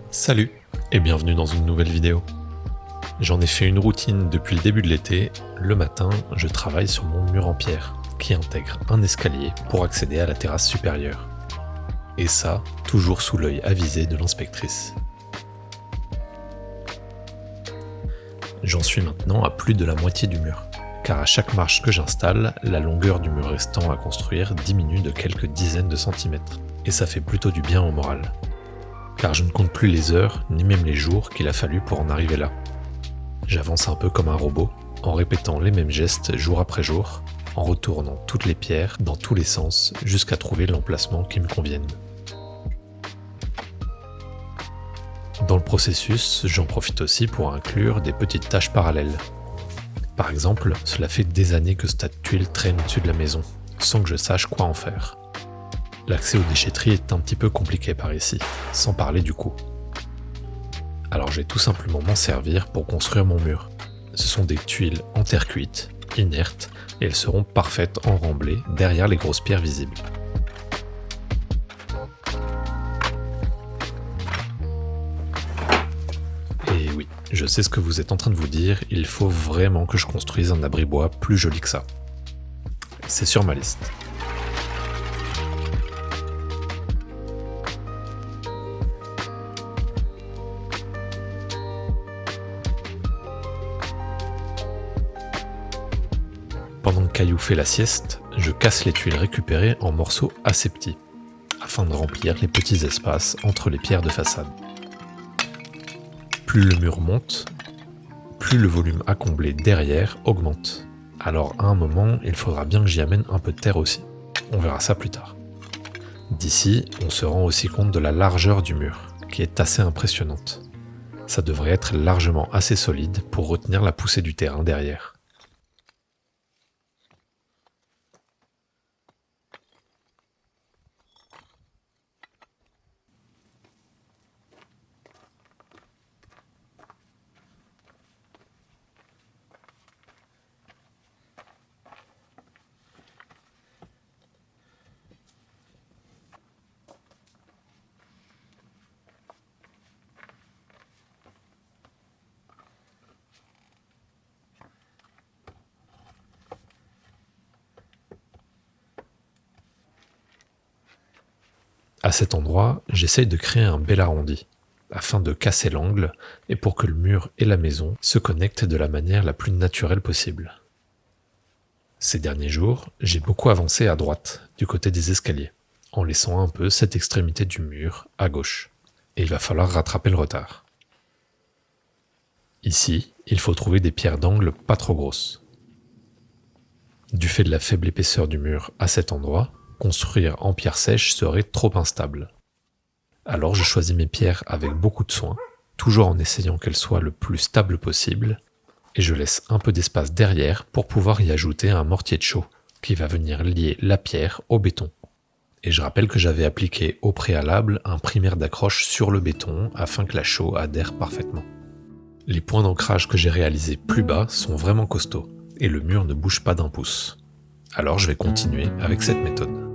Salut et bienvenue dans une nouvelle vidéo. J'en ai fait une routine depuis le début de l'été. Le matin, je travaille sur mon mur en pierre qui intègre un escalier pour accéder à la terrasse supérieure. Et ça, toujours sous l'œil avisé de l'inspectrice. J'en suis maintenant à plus de la moitié du mur, car à chaque marche que j'installe, la longueur du mur restant à construire diminue de quelques dizaines de centimètres. Et ça fait plutôt du bien au moral. Car je ne compte plus les heures, ni même les jours qu'il a fallu pour en arriver là. J'avance un peu comme un robot, en répétant les mêmes gestes jour après jour, en retournant toutes les pierres dans tous les sens jusqu'à trouver l'emplacement qui me convienne. Dans le processus, j'en profite aussi pour inclure des petites tâches parallèles. Par exemple, cela fait des années que ce tas de tuiles traîne au-dessus de la maison, sans que je sache quoi en faire. L'accès aux déchetteries est un petit peu compliqué par ici, sans parler du coût. Alors je vais tout simplement m'en servir pour construire mon mur. Ce sont des tuiles en terre cuite, inertes, et elles seront parfaites en remblai derrière les grosses pierres visibles. Et oui, je sais ce que vous êtes en train de vous dire, il faut vraiment que je construise un abri bois plus joli que ça. C'est sur ma liste. Pendant que Caillou fait la sieste, je casse les tuiles récupérées en morceaux assez petits, afin de remplir les petits espaces entre les pierres de façade. Plus le mur monte, plus le volume à combler derrière augmente. Alors à un moment, il faudra bien que j'y amène un peu de terre aussi. On verra ça plus tard. D'ici, on se rend aussi compte de la largeur du mur, qui est assez impressionnante. Ça devrait être largement assez solide pour retenir la poussée du terrain derrière. À cet endroit, j'essaye de créer un bel arrondi, afin de casser l'angle et pour que le mur et la maison se connectent de la manière la plus naturelle possible. Ces derniers jours, j'ai beaucoup avancé à droite, du côté des escaliers, en laissant un peu cette extrémité du mur à gauche, et il va falloir rattraper le retard. Ici, il faut trouver des pierres d'angle pas trop grosses. Du fait de la faible épaisseur du mur à cet endroit, construire en pierre sèche serait trop instable. Alors je choisis mes pierres avec beaucoup de soin, toujours en essayant qu'elles soient le plus stables possible, et je laisse un peu d'espace derrière pour pouvoir y ajouter un mortier de chaux qui va venir lier la pierre au béton. Et je rappelle que j'avais appliqué au préalable un primaire d'accroche sur le béton afin que la chaux adhère parfaitement. Les points d'ancrage que j'ai réalisés plus bas sont vraiment costauds, et le mur ne bouge pas d'un pouce. Alors je vais continuer avec cette méthode.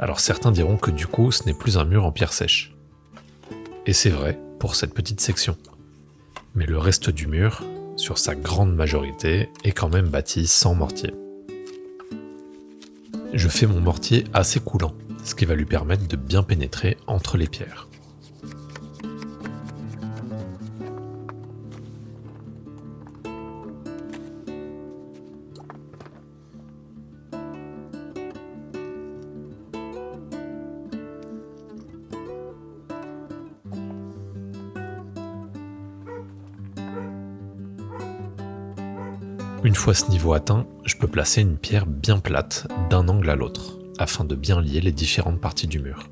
Alors certains diront que du coup ce n'est plus un mur en pierre sèche. Et c'est vrai pour cette petite section. Mais le reste du mur, sur sa grande majorité, est quand même bâti sans mortier. Je fais mon mortier assez coulant, ce qui va lui permettre de bien pénétrer entre les pierres. Une fois ce niveau atteint, je peux placer une pierre bien plate d'un angle à l'autre, afin de bien lier les différentes parties du mur.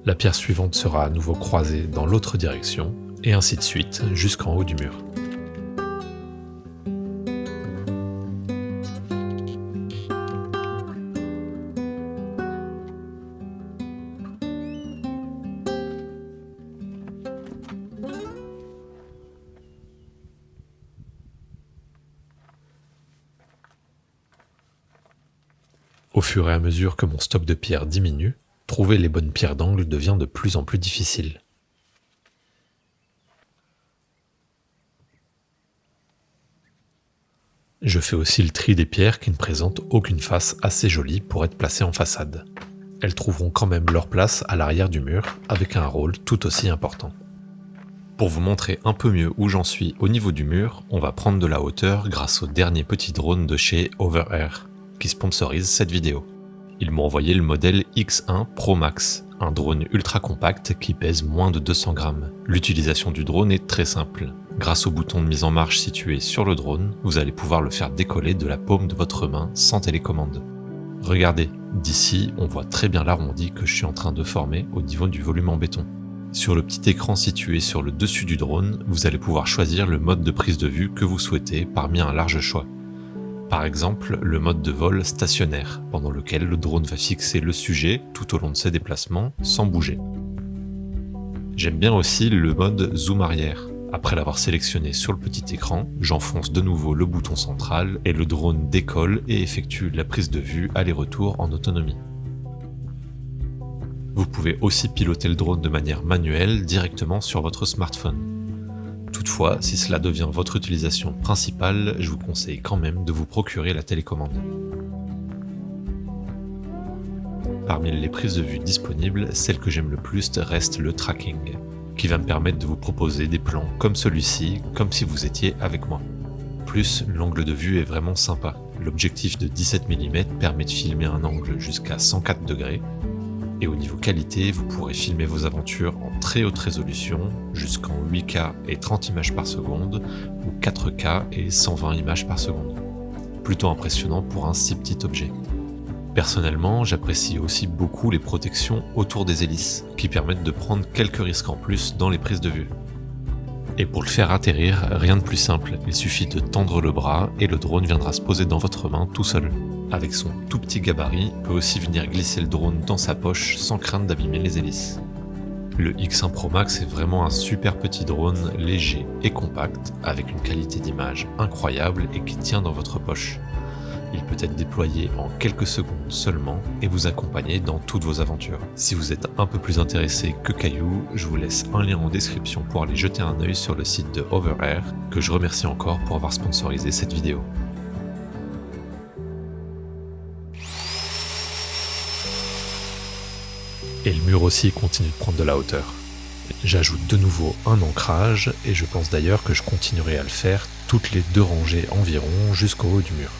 La pierre suivante sera à nouveau croisée dans l'autre direction, et ainsi de suite jusqu'en haut du mur. Au fur et à mesure que mon stock de pierres diminue, trouver les bonnes pierres d'angle devient de plus en plus difficile. Je fais aussi le tri des pierres qui ne présentent aucune face assez jolie pour être placées en façade. Elles trouveront quand même leur place à l'arrière du mur, avec un rôle tout aussi important. Pour vous montrer un peu mieux où j'en suis au niveau du mur, on va prendre de la hauteur grâce au dernier petit drone de chez Overair, qui sponsorise cette vidéo. Ils m'ont envoyé le modèle X1 Pro Max, un drone ultra compact qui pèse moins de 200 grammes. L'utilisation du drone est très simple. Grâce au bouton de mise en marche situé sur le drone, vous allez pouvoir le faire décoller de la paume de votre main sans télécommande. Regardez, d'ici, on voit très bien l'arrondi que je suis en train de former au niveau du volume en béton. Sur le petit écran situé sur le dessus du drone, vous allez pouvoir choisir le mode de prise de vue que vous souhaitez parmi un large choix. Par exemple, le mode de vol stationnaire, pendant lequel le drone va fixer le sujet tout au long de ses déplacements sans bouger. J'aime bien aussi le mode zoom arrière. Après l'avoir sélectionné sur le petit écran, j'enfonce de nouveau le bouton central et le drone décolle et effectue la prise de vue aller-retour en autonomie. Vous pouvez aussi piloter le drone de manière manuelle directement sur votre smartphone. Toutefois, si cela devient votre utilisation principale, je vous conseille quand même de vous procurer la télécommande. Parmi les prises de vue disponibles, celle que j'aime le plus reste le tracking, qui va me permettre de vous proposer des plans comme celui-ci, comme si vous étiez avec moi. Plus, l'angle de vue est vraiment sympa. L'objectif de 17 mm permet de filmer un angle jusqu'à 104 degrés, et au niveau qualité, vous pourrez filmer vos aventures en très haute résolution, jusqu'en 8K et 30 images par seconde, ou 4K et 120 images par seconde. Plutôt impressionnant pour un si petit objet. Personnellement, j'apprécie aussi beaucoup les protections autour des hélices, qui permettent de prendre quelques risques en plus dans les prises de vue. Et pour le faire atterrir, rien de plus simple, il suffit de tendre le bras et le drone viendra se poser dans votre main tout seul. Avec son tout petit gabarit, il peut aussi venir glisser le drone dans sa poche sans crainte d'abîmer les hélices. Le X1 Pro Max est vraiment un super petit drone léger et compact, avec une qualité d'image incroyable et qui tient dans votre poche. Il peut être déployé en quelques secondes seulement et vous accompagner dans toutes vos aventures. Si vous êtes un peu plus intéressé que Caillou, je vous laisse un lien en description pour aller jeter un œil sur le site de Overair, que je remercie encore pour avoir sponsorisé cette vidéo. Et le mur aussi continue de prendre de la hauteur. J'ajoute de nouveau un ancrage et je pense d'ailleurs que je continuerai à le faire toutes les 2 rangées environ jusqu'au haut du mur.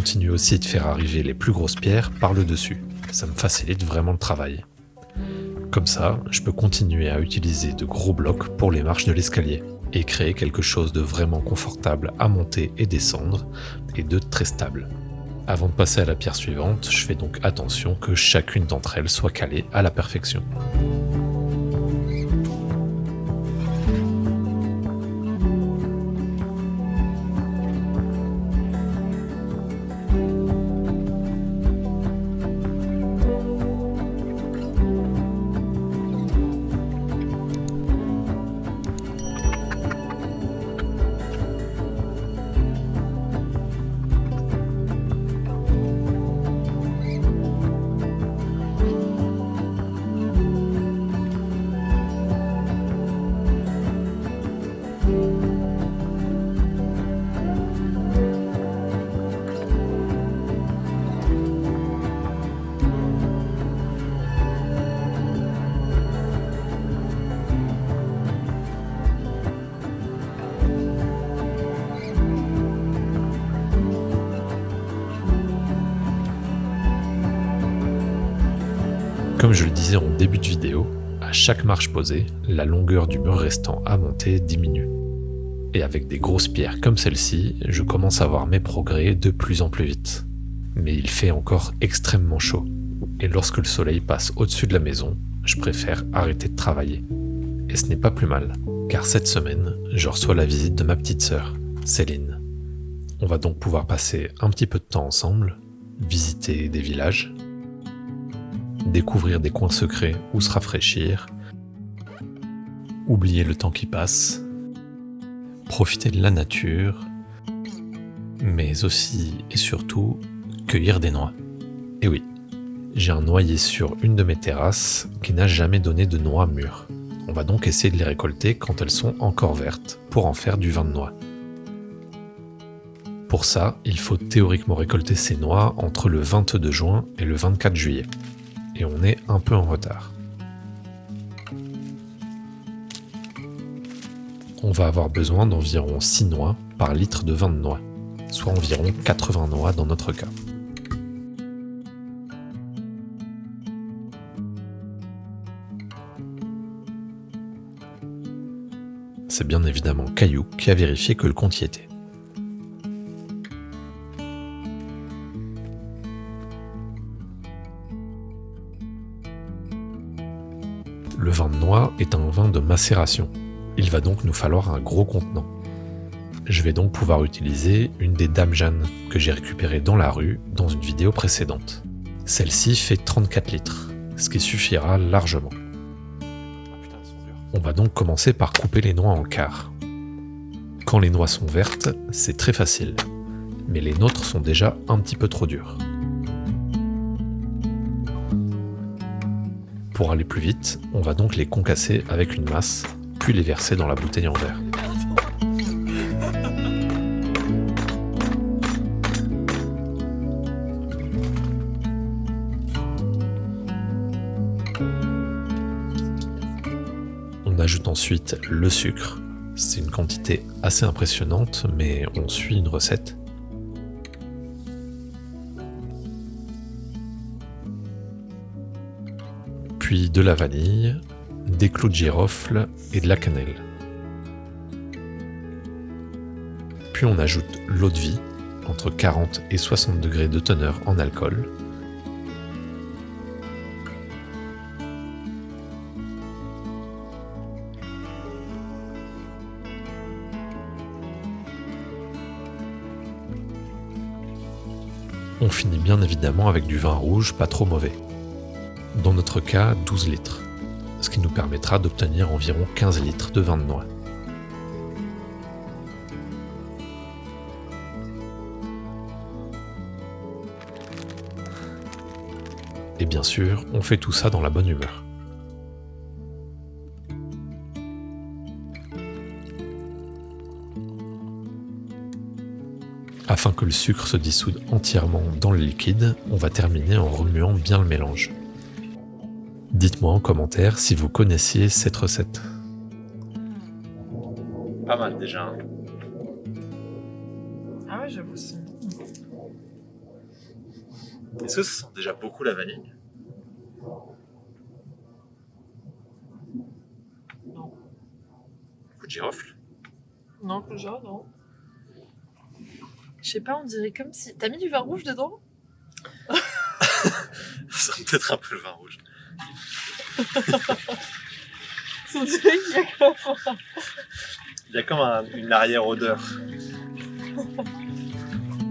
continue aussi de faire arriver les plus grosses pierres par le dessus. Ça me facilite vraiment le travail. Comme ça, je peux continuer à utiliser de gros blocs pour les marches de l'escalier et créer quelque chose de vraiment confortable à monter et descendre et de très stable. Avant de passer à la pierre suivante, je fais donc attention que chacune d'entre elles soit calée à la perfection. Comme je le disais en début de vidéo, à chaque marche posée, la longueur du mur restant à monter diminue. Et avec des grosses pierres comme celle-ci, je commence à voir mes progrès de plus en plus vite. Mais il fait encore extrêmement chaud. Et lorsque le soleil passe au-dessus de la maison, je préfère arrêter de travailler. Et ce n'est pas plus mal, car cette semaine, je reçois la visite de ma petite sœur, Céline. On va donc pouvoir passer un petit peu de temps ensemble, visiter des villages, découvrir des coins secrets où se rafraîchir, oublier le temps qui passe, profiter de la nature, mais aussi et surtout cueillir des noix. Et oui, j'ai un noyer sur une de mes terrasses qui n'a jamais donné de noix mûres. On va donc essayer de les récolter quand elles sont encore vertes pour en faire du vin de noix. Pour ça, il faut théoriquement récolter ces noix entre le 22 juin et le 24 juillet. Et on est un peu en retard. On va avoir besoin d'environ 6 noix par litre de vin de noix, soit environ 80 noix dans notre cas. C'est bien évidemment Caillou qui a vérifié que le compte y était. Le vin de noix est un vin de macération. Il va donc nous falloir un gros contenant. Je vais donc pouvoir utiliser une des Dames Jeanne que j'ai récupérée dans la rue dans une vidéo précédente. Celle-ci fait 34 litres, ce qui suffira largement. On va donc commencer par couper les noix en quarts. Quand les noix sont vertes, c'est très facile, mais les nôtres sont déjà un petit peu trop dures. Pour aller plus vite, on va donc les concasser avec une masse, puis les verser dans la bouteille en verre. On ajoute ensuite le sucre. C'est une quantité assez impressionnante, mais on suit une recette. Puis de la vanille, des clous de girofle et de la cannelle. Puis on ajoute l'eau de vie, entre 40 et 60 degrés de teneur en alcool. On finit bien évidemment avec du vin rouge pas trop mauvais. Dans notre cas, 12 litres, ce qui nous permettra d'obtenir environ 15 litres de vin de noix. Et bien sûr, on fait tout ça dans la bonne humeur. Afin que le sucre se dissoude entièrement dans le liquide, on va terminer en remuant bien le mélange. Dites-moi en commentaire si vous connaissiez cette recette. Pas mal déjà. Ah ouais, j'avoue, c'est bon. Est-ce que ça sent déjà beaucoup la vanille? Non. Coup de girofle? Non, déjà, non. Je sais pas, on dirait comme si... T'as mis du vin rouge dedans? Ça sent peut-être un peu le vin rouge. On dirait qu'il y a comme... Il y a comme une arrière-odeur.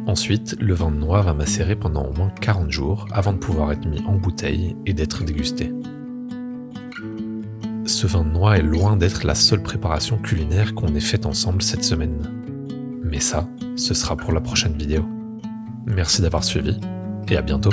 Ensuite, le vin de noix va macérer pendant au moins 40 jours avant de pouvoir être mis en bouteille et d'être dégusté. Ce vin de noix est loin d'être la seule préparation culinaire qu'on ait faite ensemble cette semaine. Mais ça, ce sera pour la prochaine vidéo. Merci d'avoir suivi et à bientôt.